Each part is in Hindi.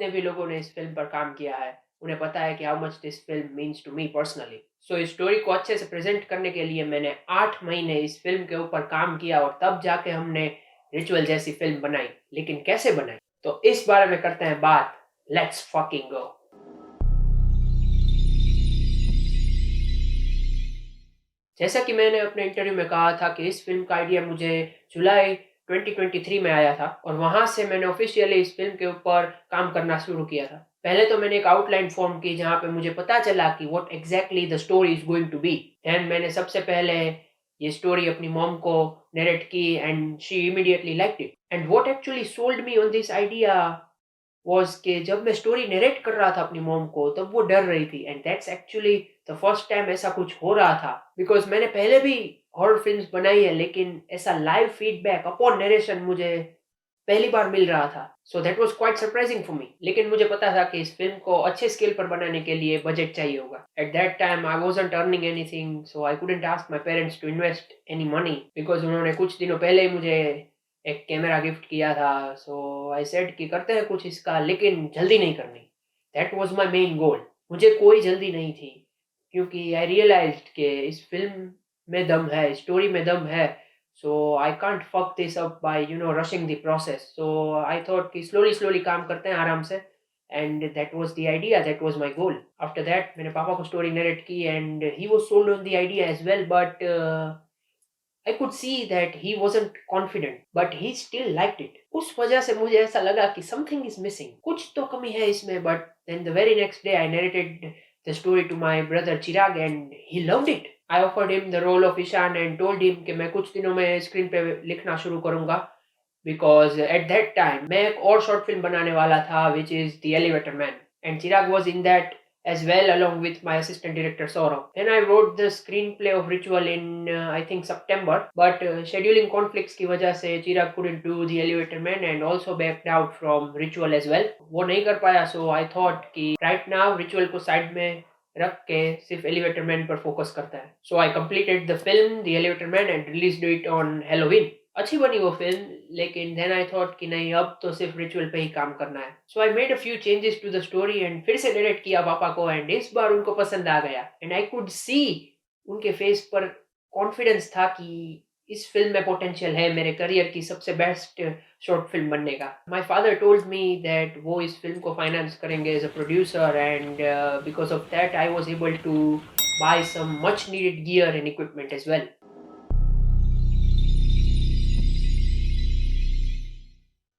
जितने भी लोगों ने इस फ़िल्म पर काम किया है, उन्हें पता है कि how much this film means to me personally. So इस स्टोरी को अच्छे से प्रेज़ेंट करने के लिए मैंने 8 महीने इस फ़िल्म के ऊपर काम किया और तब जाके हमने रिचुअल जैसी फ़िल्म बनाई। लेकिन कैसे बनाई? तो इस बारे में करते हैं बात। Let's fucking go. जैसा कि मैंने अपने इंटरव्यू में कहा था कि इस फ़िल्म का आइडिया मुझे जुलाई 2023 में आया था और वहाँ से मैंने ऑफ़िशियली इस फ़िल्म के ऊपर काम करना शुरू किया था। पहले तो मैंने एक आउटलाइन फ़ॉर्म की जहाँ पे मुझे पता चला कि what exactly the story is going to be. Then मैंने सबसे पहले ये स्टोरी अपनी मॉम को नैरेट की and she immediately liked it. And what actually sold me on this idea was कि जब मैं स्टोरी नैरेट कर रहा था अपनी मॉम को, तब वो डर रही थी and that's actually the first time ऐसा कुछ हो रहा था। बिकॉज़ मैंने पहले भी हॉरर फ़िल्म्स बनाई है, लेकिन ऐसा लाइव फीडबैक अपॉन नैरेशन मुझे पहली बार मिल रहा था। So that was quite surprising for me. लेकिन मुझे पता था कि इस फ़िल्म को अच्छे स्केल पर बनाने के लिए बजट चाहिए होगा। At that time I wasn't earning anything, so I couldn't ask my parents to invest any money because उन्होंने कुछ दिनों पहले ही मुझे एक कैमरा गिफ्ट किया था। सो आई सेड कि करते हैं कुछ इसका, लेकिन जल्दी नहीं करनी। That was my main goal. मुझे कोई जल्दी नहीं थी क्योंकि आई रियलाइज़्ड कि इस फ़िल्म में दम है, स्टोरी में दम है। So I can't fuck this up by rushing the process. So I thought कि slowly काम करते हैं आराम से and that was the idea, that was my goal. After that मैंने पापा को story narrate की and he was sold on the idea as well, but I could see that he wasn't confident, but he still liked it. उस वजह से मुझे ऐसा लगा कि something is missing, कुछ तो कमी है इसमें। But then the very next day I narrated the story to my brother Chirag and he loved it. I offered him the role of Ishan and told him कि मैं कुछ दिनों में स्क्रीन पे लिखना शुरू करूँगा because at that time मैं एक और शॉर्ट फिल्म बनाने वाला था which is The Elevator Man and Chirag was in that as well along with my assistant director Saurabh. Then I wrote the screenplay of Ritual in I think September, but scheduling conflicts की वजह से Chirag couldn't do The Elevator Man and also backed out from Ritual as well. वो नहीं कर पाया, so I thought कि right now Ritual को साइड में रख के सिर्फ एलिवेटर मैन पर फोकस करता है। So I completed the film the elevator man and released it on Halloween. अच्छी बनी वो फिल्म, लेकिन देन आई थॉट कि नहीं, अब तो सिर्फ रिचुअल पे ही काम करना है। So I made a few changes to the story and फिर से नरेट किया पापा को एंड इस बार उनको पसंद आ गया एंड आई कुड सी उनके फेस पर कॉन्फिडेंस था कि इस फ़िल्म में पोटेंशियल है मेरे करियर की सबसे बेस्ट शॉर्ट फ़िल्म बनने का। My father told me that वो इस फ़िल्म को फाइनेंस करेंगे as a producer and because of that I was able to buy some much needed gear and equipment as well.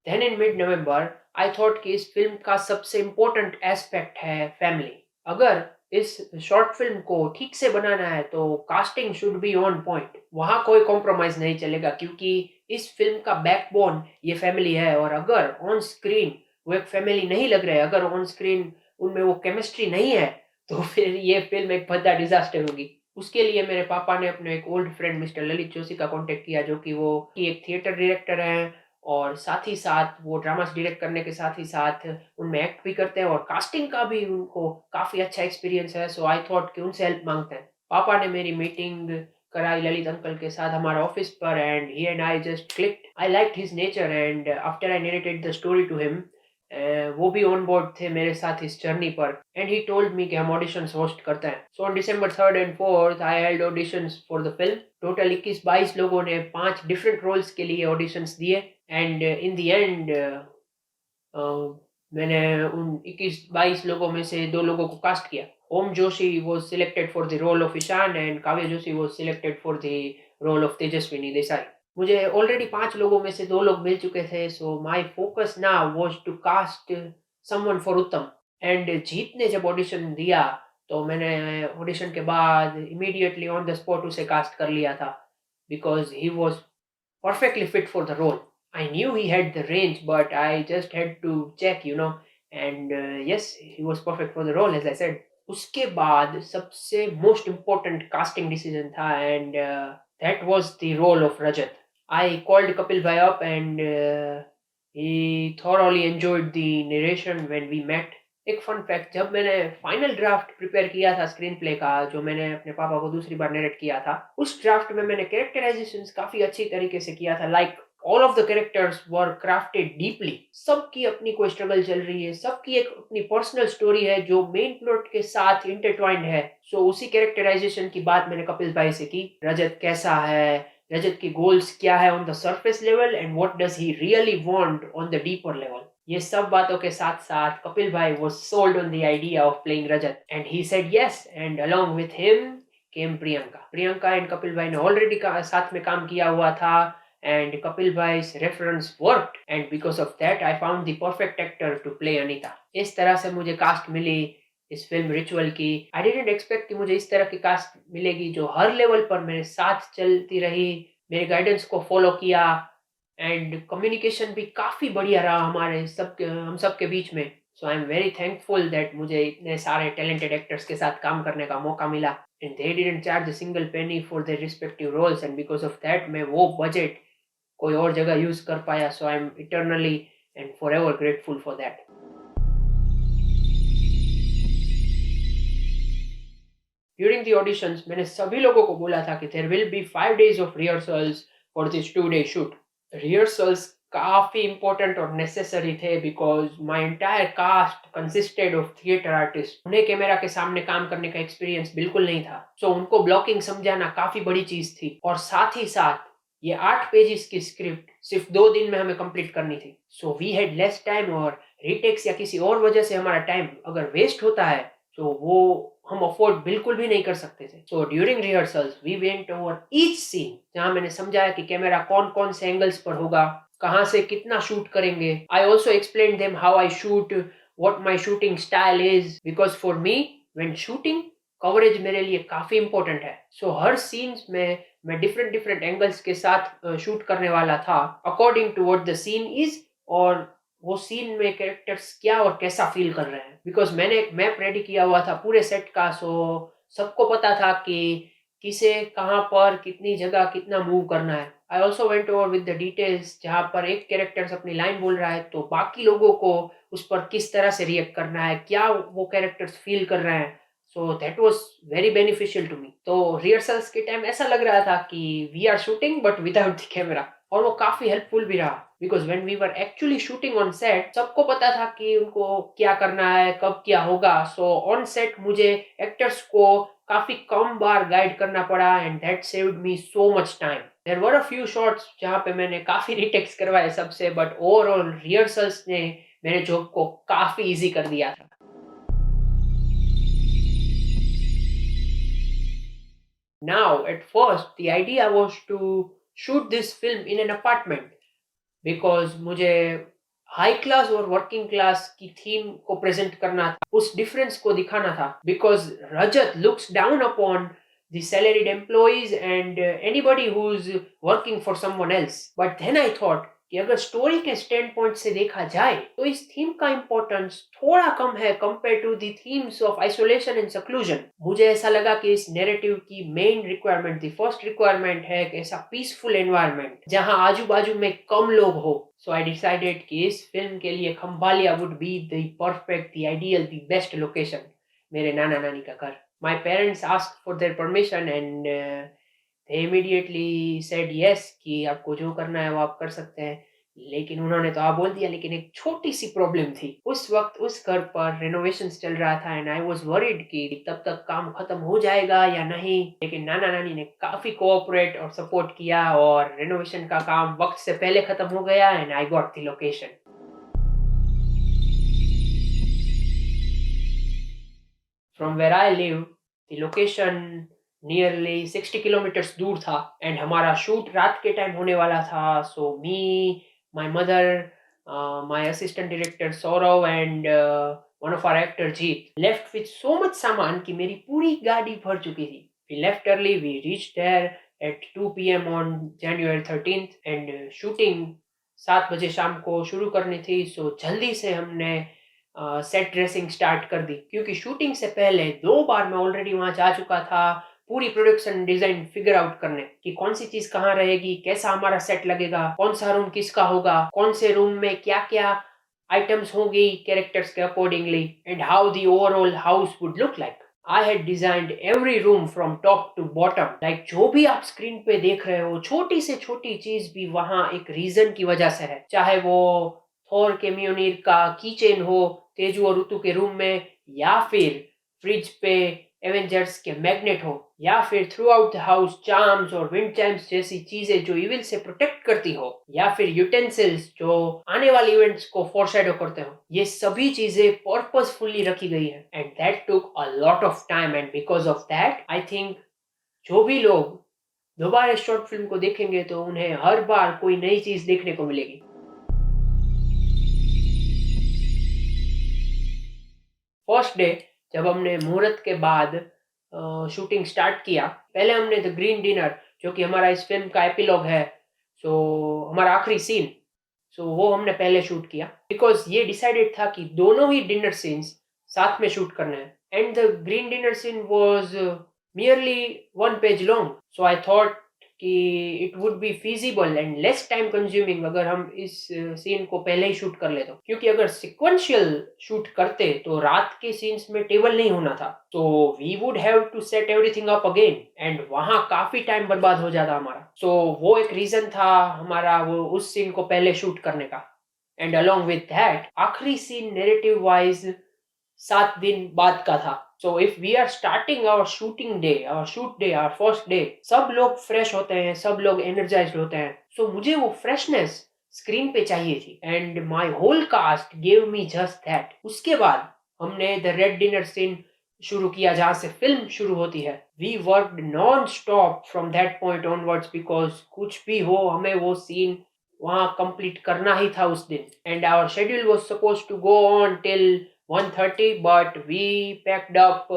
Then in mid November I thought कि इस फ़िल्म का सबसे इम्पोर्टेंट एस्पेक्ट है फैमिली। अगर इस शॉर्ट फ़िल्म को ठीक से बनाना है तो casting should be on point. वहाँ कोई कॉम्प्रोमाइज़ नहीं चलेगा क्योंकि इस फ़िल्म का बैकबोन ये फैमिली है और अगर ऑन स्क्रीन वो एक फैमिली नहीं लग रहे, अगर ऑन स्क्रीन उनमें वो केमिस्ट्री नहीं है, तो फिर ये फ़िल्म एक भद्दा डिज़ास्टर होगी। उसके लिए मेरे पापा ने अपने एक old friend mister Lalit Joshi का कॉन्टैक्ट किया, जो कि वो कि एक थिएटर डायरेक्टर हैं और साथ ही साथ वो ड्रामास डायरेक्ट करने के साथ ही साथ उनमें एक्ट भी करते हैं और कास्टिंग का भी उनको काफ़ी अच्छा एक्सपीरियंस है। सो आई थॉट कि उनसे हेल्प माँगते हैं। पापा ने मेरी मीटिंग कराई ललित अंकल के साथ हमारा ऑफ़िस पर and he and I just clicked. I liked his nature and after I narrated the story to him, वो भी ऑन बोर्ड थे मेरे साथ इस जर्नी पर एंड ही टोल्ड मी कि हम ऑडिशंस होस्ट करते हैं। So on December 3rd and 4th I held auditions for the film. Total 21-22 लोगों ने 5 डिफरेंट रोल्स के लिए ऑडिशंस दिए एंड इन द एंड मैंने उन 21-22 लोगों में से 2 लोगों को कास्ट किया। Om Joshi was selected for the role of Ishaan and Kavya Joshi was selected for the role of Tejaswini Desai. मुझे ऑलरेडी 5 लोगों में से 2 लोग मिल चुके थे, so my focus now was to cast someone for Uttam. And Jeet ने जब ऑडिशन दिया, तो मैंने ऑडिशन के बाद इमीडिएटली ऑन द स्पॉट उसे कास्ट कर लिया था because he was perfectly fit for the role. I knew he had the range, but I just had to check. And yes, he was perfect for the role, as I said. उसके बाद सबसे most important casting decision था and that was the role of Rajat. I called Kapil Bhai up and he thoroughly enjoyed the narration when we met. एक फन फैक्ट, जब मैंने फाइनल ड्राफ्ट प्रिपेयर किया था स्क्रीन प्ले का, जो मैंने अपने पापा को दूसरी बार नरेट किया था, उस ड्राफ्ट में मैंने कैरेक्टराइजेशंस काफ़ी अच्छी तरीके से किया था। Like all of the characters were crafted deeply. सबकी अपनी कोई स्ट्रगल चल रही है, सबकी एक अपनी पर्सनल स्टोरी है जो मेन प्लॉट के साथ इंटरट्वाइंड है। सो उसी कैरेक्टराइजेशन की बात मैंने कपिल भाई से की। रजत कैसा है, रजत की गोल्स क्या है on the surface level, and what does he really want on the deeper level. ये सब बातों के साथ साथ कपिल भाई was sold on the idea of playing Rajat and he said yes, and along with him came Priyanka. Priyanka and Kapil भाई ने ऑलरेडी साथ में काम किया हुआ था, and Kapil bhai's reference worked, and because of that I found the perfect actor to play Anita. इस तरह से मुझे कास्ट मिली इस फिल्म रिचुअल की। आई डिडंट एक्सपेक्ट कि मुझे इस तरह की कास्ट मिलेगी जो हर लेवल पर मेरे साथ चलती रही, मेरे गाइडेंस को फॉलो किया, एंड कम्युनिकेशन भी काफ़ी बढ़िया रहा हम सबके बीच में। So I am very thankful that मुझे इतने सारे टैलेंटेड एक्टर्स के साथ काम करने का मौका मिला, and they didn't charge a single penny for their respective roles, and because of that मैं वो बजट कोई और जगह यूज़ कर पाया। So I am eternally and forever grateful for that. During the auditions मैंने सभी लोगों को बोला था कि there will be 5 days of rehearsals for this 2-day shoot. Rehearsals काफ़ी इम्पोर्टेंट और नेसेसरी थे because my entire cast consisted of theatre artist. उन्हें कैमरा के सामने काम करने का एक्सपीरियंस बिल्कुल नहीं था। सो उनको ब्लॉकिंग समझाना काफ़ी बड़ी चीज़ थी, और साथ ही साथ ये 8 पेजेस की स्क्रिप्ट सिर्फ 2 दिन में हमें कंप्लीट करनी थी। So we had less time, और रीटेक्स या किसी और वजह से हमारा टाइम अगर वेस्ट होता है तो वो हम अफोर्ड बिल्कुल भी नहीं कर सकते थे। So during rehearsals we went over each scene, जहाँ मैंने समझाया कि कैमरा कौन कौन से एंगल्स पर होगा, कहाँ से कितना शूट करेंगे। I also explain them how I shoot, what my shooting style is, because for me when shooting coverage मेरे लिए काफ़ी इंपॉर्टेंट है। सो हर सीन्स में मैं डिफरेंट डिफरेंट एंगल्स के साथ शूट करने वाला था according to what the scene is, और वो सीन में कैरेक्टर्स क्या और कैसा फील कर रहे हैं। बिकॉज मैंने एक मैप रेडी किया हुआ था पूरे सेट का। सो सबको पता था कि किसे कहाँ पर कितनी जगह कितना मूव करना है। I also went over with the details, जहाँ पर एक कैरेक्टर्स अपनी लाइन बोल रहा है तो बाकी लोगों को उस पर किस तरह से रिएक्ट करना है, क्या वो कैरेक्टर्स फील कर रहे हैं। So that was very beneficial to me. तो रिहर्सल्स के टाइम ऐसा लग रहा था कि we are shooting but without the camera, और वो काफ़ी हेल्पफुल भी रहा। Because when we were actually shooting on set सबको पता था कि उनको क्या करना है, कब क्या होगा। सो ऑन सेट मुझे एक्टर्स को काफ़ी कम बार गाइड करना पड़ा, and that saved me so much time. There were a few shots जहाँ पे मैंने काफ़ी रीटेक्स करवाए सबसे, बट ओवरऑल रिहर्सल्स ने मेरे जॉब को काफ़ी ईजी कर दिया था। Now, at first, the idea was to shoot this film in an apartment because मुझे हाई क्लास और वर्किंग क्लास की थीम को प्रेजेंट करना था, उस डिफरेंस को दिखाना था। Because Rajat looks down upon the salaried employees and anybody who's working for someone else. But then I thought कि अगर स्टोरी के स्टैंड पॉइंट से देखा जाए तो इस थीम का इंपॉर्टेंस थोड़ा कम है compare to the themes of isolation and seclusion. मुझे ऐसा लगा कि इस नैरेटिव की main requirement, the first requirement है एक ऐसा पीसफुल एनवायरनमेंट जहां आजू बाजू में कम लोग हो। सो आई डिसाइडेड कि इस फिल्म के लिए Khambhalia would be the perfect, the ideal, the best location, मेरे नाना नानी का घर। My parents asked for their permission and they immediately said yes कि आपको जो करना है वो आप कर सकते हैं। लेकिन उन्होंने तो हाँ बोल दिया, लेकिन एक छोटी सी प्रॉब्लम थी। उस वक्त उस घर पर रेनोवेशंस चल रहा था, एंड आई वाज वरीड कि तब तक काम खत्म हो जाएगा या नहीं। लेकिन नाना नानी ने काफी कोऑपरेट और सपोर्ट किया, और रेनोवेशन का काम वक्त से पहले खत्म हो गया, and I got the location. From where I live the location nearly 60 kilometres दूर था, एंड हमारा शूट रात के टाइम होने वाला था। So me, my mother, my assistant director Saurav and one of our actor Jeet left with so much सामान कि मेरी पूरी गाड़ी भर चुकी थी। We left early, we reach there at 2 PM on January 13th, and shooting 7 बजे शाम को शुरू करनी थी। सो जल्दी से हमने सेट ड्रेसिंग स्टार्ट कर दी, क्योंकि शूटिंग से पहले 2 बार मैं ऑलरेडी वहाँ जा चुका था पूरी प्रोडक्शन डिजाइन फिगर आउट करने कि कौन सी चीज कहाँ रहेगी, कैसा हमारा सेट लगेगा, कौन सा रूम किसका होगा, कौन से रूम में क्या क्या आइटम्स होंगी कैरेक्टर्स के accordingly, and how the overall house would look like. I had designed every room from top to bottom. Like जो भी आप स्क्रीन पे देख रहे हो, छोटी से छोटी चीज भी वहां एक रीजन की वजह से है। चाहे वो थोर के म्योनीर का कीचेन हो तेजू और ऋतु के रूम में, या फिर फ्रिज पे एवेंजर्स के मैग्नेट हो, या फिर through out the house charms और विंड चाइम्स जैसी चीजें जो इविल से प्रोटेक्ट करती हो, या फिर यूटेंसिल्स जो आने वाले इवेंट्स को फोरशैडो करते हो, ये सभी चीजें पर्पसफुली रखी गई है। And that took a lot of time, and because of that I think जो भी लोग दोबारा शॉर्ट फिल्म को देखेंगे तो उन्हें हर बार कोई नई चीज देखने को मिलेगी। फर्स्ट डे जब हमने मुहूर्त के बाद शूटिंग स्टार्ट किया, पहले हमने द ग्रीन डिनर, जो कि हमारा इस फिल्म का एपिलॉग है, सो हमारा आखिरी सीन, सो वो हमने पहले शूट किया। बिकॉज ये डिसाइडेड था कि दोनों ही डिनर सीन्स साथ में शूट करने हैं। And the green dinner scene was merely one page long, so I thought कि it would be feasible and less time consuming अगर हम इस सीन को पहले ही शूट कर ले तो। क्योंकि अगर सिक्वेंशियल शूट करते तो रात के सीन्स में टेबल नहीं होना था, तो we would have to set everything up again, and वहां काफी टाइम बर्बाद हो जाता हमारा। सो वो एक रीजन था हमारा वो उस सीन को पहले शूट करने का। एंड अलोंग विद दैट आखिरी सीन नेरेटिव वाइज 7 दिन बाद का था। So if we are starting our shooting day, our shoot day, our first day, सब लोग फ्रेश होते हैं, सब लोग एनर्जाइज्ड होते हैं। सो मुझे वो फ्रेशनेस स्क्रीन पे चाहिए थी, and my whole cast give me just that. उसके बाद हमने द रेड डिनर सीन शुरू किया जहां से फिल्म शुरू होती है। We worked non stop from that point onwards, because कुछ भी हो हमें वो सीन वहां कंप्लीट करना ही था उस दिन। And our schedule was suppose to go on till 1:30, but we packed up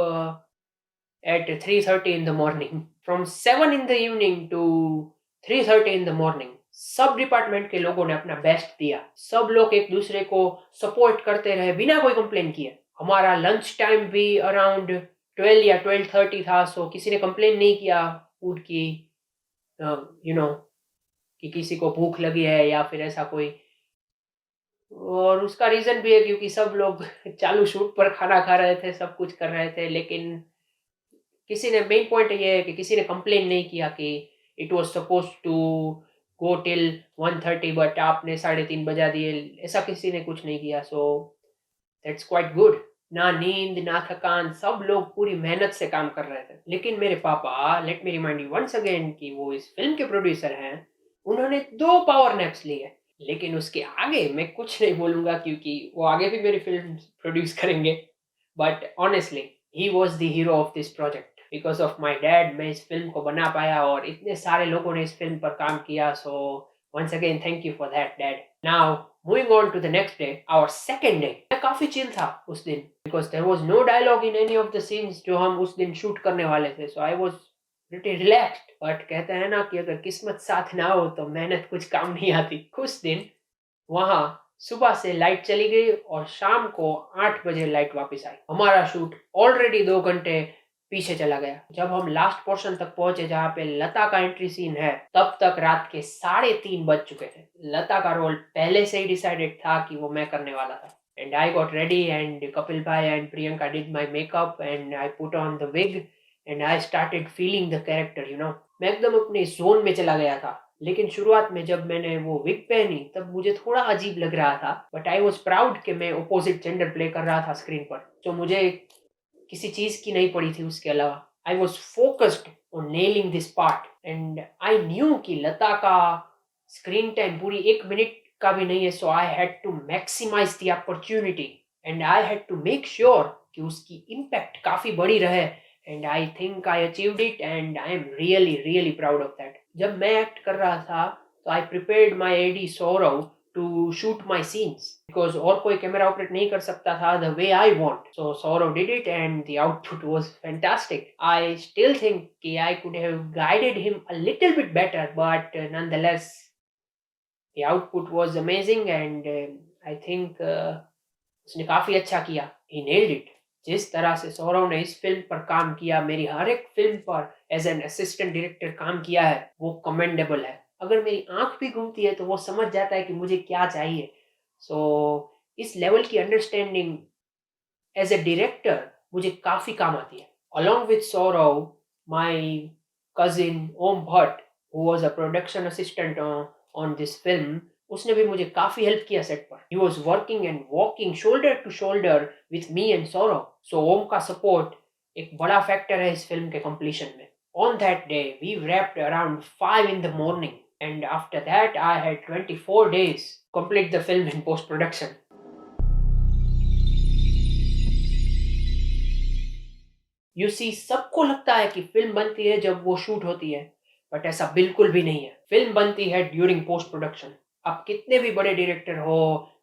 at 3:30 in the morning. From 7 in the evening to 3:30 in the morning. सब डिपार्टमेंट के लोगों ने अपना बेस्ट दिया। सब लोग एक दूसरे को सपोर्ट करते रहे बिना कोई कंप्लेन किए। हमारा लंच टाइम भी अराउंड 12 या 12:30 था, सो किसी ने कंप्लेन नहीं किया फूड की, यू नो, कि किसी को भूख लगी है या फिर ऐसा कोई। और उसका रीज़न भी है क्योंकि सब लोग चालू शूट पर खाना खा रहे थे, सब कुछ कर रहे थे, लेकिन किसी ने मेन पॉइंट ये है कि किसी ने कंप्लेन नहीं किया कि it was supposed to go till 1:30 but आपने 3:30 बजा दिए, ऐसा किसी ने कुछ नहीं किया। So that's quite good. ना नींद, ना थकान, सब लोग पूरी मेहनत से काम कर रहे थे। लेकिन मेरे पापा, let me remind you once again कि वो इस फ़िल्म के प्रोड्यूसर हैं, उन्होंने 2 पावर नैप्स लिए। लेकिन उसके आगे मैं कुछ नहीं बोलूँगा क्योंकि वो आगे भी मेरी फ़िल्म प्रोड्यूस करेंगे। But honestly he was the hero of this project. Because of my dad मैं इस फ़िल्म को बना पाया और इतने सारे लोगों ने इस फ़िल्म पर काम किया। So once again thank you for that dad. Now moving on to the next day, our second day. मैं काफ़ी चिल था उस दिन because there was no dialogue in any of the scenes जो हम उस दिन शूट करने वाले थे। So I was pretty relaxed. But कहते हैं ना कि अगर किस्मत साथ ना हो तो मेहनत कुछ काम नहीं आती। उस दिन वहाँ सुबह से लाइट चली गई और शाम को 8 बजे लाइट वापस आई। हमारा शूट ऑलरेडी 2 घंटे पीछे चला गया। जब हम लास्ट पोर्शन तक पहुंचे जहाँ पे लता का एंट्री सीन है, तब तक रात के 3:30 बज चुके थे। लता का रोल पहले से ही डिसाइडेड था कि वो मैं करने वाला था। And I got ready and Kapil भाई and Priyanka did my makeup and I put on the wig and I started feeling the character, you know. मैं एकदम अपने ज़ोन में चला गया था। लेकिन शुरुआत में जब मैंने वो विग पहनी तब मुझे थोड़ा अजीब लग रहा था, बट आई वाज़ प्राउड कि मैं अपोज़िट जेंडर प्ले कर रहा था स्क्रीन पर। तो मुझे किसी चीज़ की नहीं पड़ी थी उसके अलावा। I was focused on nailing this part and I knew कि लता का स्क्रीन टाइम पूरी 1 मिनट का भी नहीं है, so I had to maximize the opportunity and I had to make sure कि उसकी इम्पैक्ट काफ़ी बड़ी रहे। And I think I achieved it and I am really, really proud of that. जब मैं एक्ट कर रहा था तो I prepared my AD Saurav to shoot my scenes because और कोई कैमरा ऑपरेट नहीं कर सकता था the way I want. So Saurav did it and the output was fantastic. I still think कि I could have guided him a little bit better, but nonetheless the output was amazing and I think उसने काफ़ी अच्छा किया। He nailed it. जिस तरह से सौरव ने इस फ़िल्म पर काम किया, मेरी हर एक फ़िल्म पर एज़ एन असिस्टेंट डायरेक्टर काम किया है, वो कमेंडेबल है। अगर मेरी आँख भी घूमती है तो वो समझ जाता है कि मुझे क्या चाहिए। सो इस लेवल की अंडरस्टैंडिंग एज़ अ डायरेक्टर मुझे काफ़ी काम आती है। Along with Saurav, my cousin Om Bhatt, who was a production assistant on this film, उसने भी मुझे काफ़ी हेल्प किया सेट पर. He was working and walking shoulder to shoulder with me and Saurav. So ओम का सपोर्ट एक बड़ा फैक्टर है इस फिल्म के completion में. On that day, we wrapped around 5 in the morning, and after that, I had 24 days to complete the film in post production. You see सबको लगता है कि फिल्म बनती है जब वो शूट होती है, बट ऐसा बिल्कुल भी नहीं है. फिल्म बनती है ड्यूरिंग पोस्ट प्रोडक्शन. आप कितने भी बड़े डायरेक्टर हो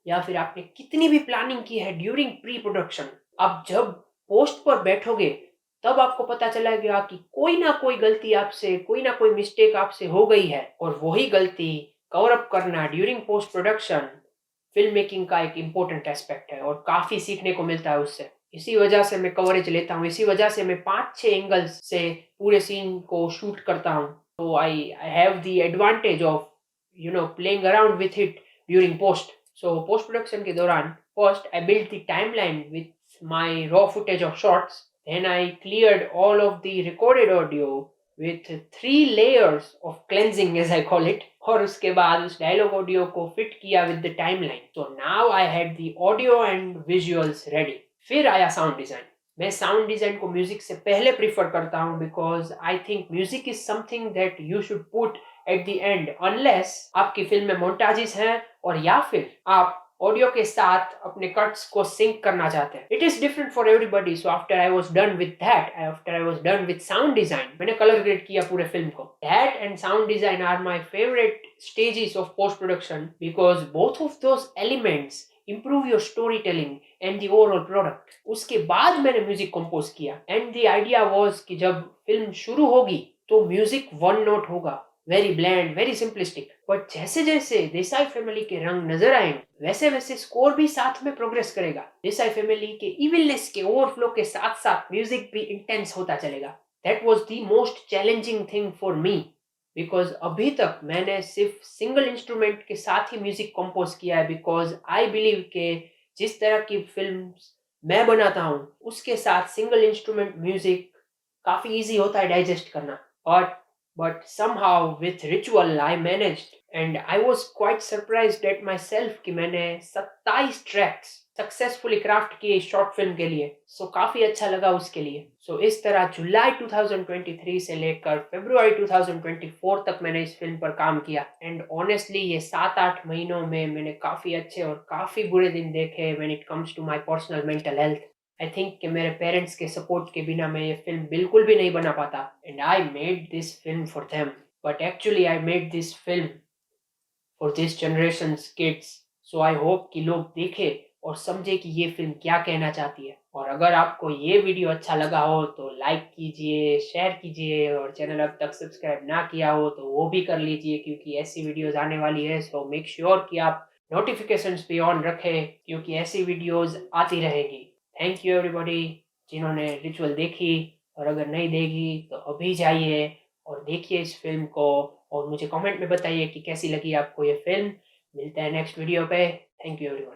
या फिर आपने कितनी भी प्लानिंग की है ड्यूरिंग प्री प्रोडक्शन, आप जब पोस्ट पर बैठोगे तब आपको पता चलेगा कि कोई ना कोई गलती आपसे, कोई ना कोई मिस्टेक आपसे हो गई है, और वही गलती कवर अप करना during post production film making का एक इम्पोर्टेंट एस्पेक्ट है और काफ़ी सीखने को मिलता है उससे. इसी वजह से मैं कवरेज लेता हूँ, इसी वजह से मैं 5-6 एंगल्स से पूरे सीन को शूट करता हूँ. तो I have the advantage of playing around with it during post. So post production के दौरान first I build the timeline with my raw footage of shots. Then I cleared all of the recorded audio with 3 layers of cleansing as I call it, और उसके बाद उस डायलॉग ऑडियो को फिट किया with the timeline. So now I had the audio and visuals ready. फिर आया साउंड डिज़ाइन. मैं साउंड डिज़ाइन को म्यूजिक से पहले प्रीफर करता हूँ because I think music is something that you should put at the end unless आपकी फिल्म में मोन्टाजेस हैं और या फिर आप ऑडियो के साथ अपने कट्स को सिंक करना चाहते हैं. It is different for everybody. So after I was done with that, after I was done with sound design, मैंने कलर ग्रेड किया पूरे फिल्म को. That and sound design are my favourite stages of post production because both of those elements improve your storytelling and the overall product. उसके बाद मैंने म्यूजिक कंपोज किया एंड द आइडिया वाज कि जब फिल्म शुरू होगी तो म्यूजिक वन नोट होगा, very bland, very simplistic. But जैसे जैसे देसाई फैमिली के रंग नजर आएंगे वैसे वैसे स्कोर भी साथ में प्रोग्रेस करेगा. देसाई फैमिली के इविलनेस के ओवरफ्लो के साथ साथ म्यूजिक भी इंटेंस होता चलेगा. That was the most challenging thing for me because अभी तक मैंने सिर्फ सिंगल इंस्ट्रूमेंट के साथ ही म्यूजिक कंपोज किया है बिकॉज आई बिलीव के जिस तरह की फिल्म मैं बनाता हूँ उसके साथ सिंगल इंस्ट्रूमेंट म्यूजिक काफ़ी इजी होता है डाइजेस्ट करना. But somehow with ritual I managed and I was quite surprised at myself कि मैंने 27 ट्रैक्स सक्सेसफुली क्राफ्ट किए शॉर्ट फिल्म के लिए. सो काफ़ी अच्छा लगा उसके लिए. सो इस तरह जुलाई 2023 से लेकर फरवरी 2024 तक मैंने इस फिल्म पर काम किया एंड ऑनेस्टली ये 7-8 महीनों में मैंने काफ़ी अच्छे और काफ़ी बुरे दिन देखे when it comes to my personal mental health. I think कि मेरे पेरेंट्स के सपोर्ट के बिना मैं ये फिल्म बिल्कुल भी नहीं बना पाता and I made this film for them. But actually I made this film for this generations kids. So I hope कि लोग देखें और समझे कि ये फिल्म क्या कहना चाहती है. और अगर आपको ये वीडियो अच्छा लगा हो तो लाइक कीजिए, शेयर कीजिए और चैनल अब तक सब्सक्राइब ना किया हो तो वो भी कर लीजिए क्योंकि ऐसी वीडियोस आने वाली है. सो मेक श्योर कि आप नोटिफिकेशंस भी ऑन रखें क्योंकि ऐसी वीडियोस आती रहेगी. थैंक यू एवरीबॉडी जिन्होंने रिचुअल देखी, और अगर नहीं देखी तो अभी जाइए और देखिए इस फिल्म को और मुझे कमेंट में बताइए कि कैसी लगी आपको ये फिल्म. मिलते हैं नेक्स्ट वीडियो पे. Thank you everyone.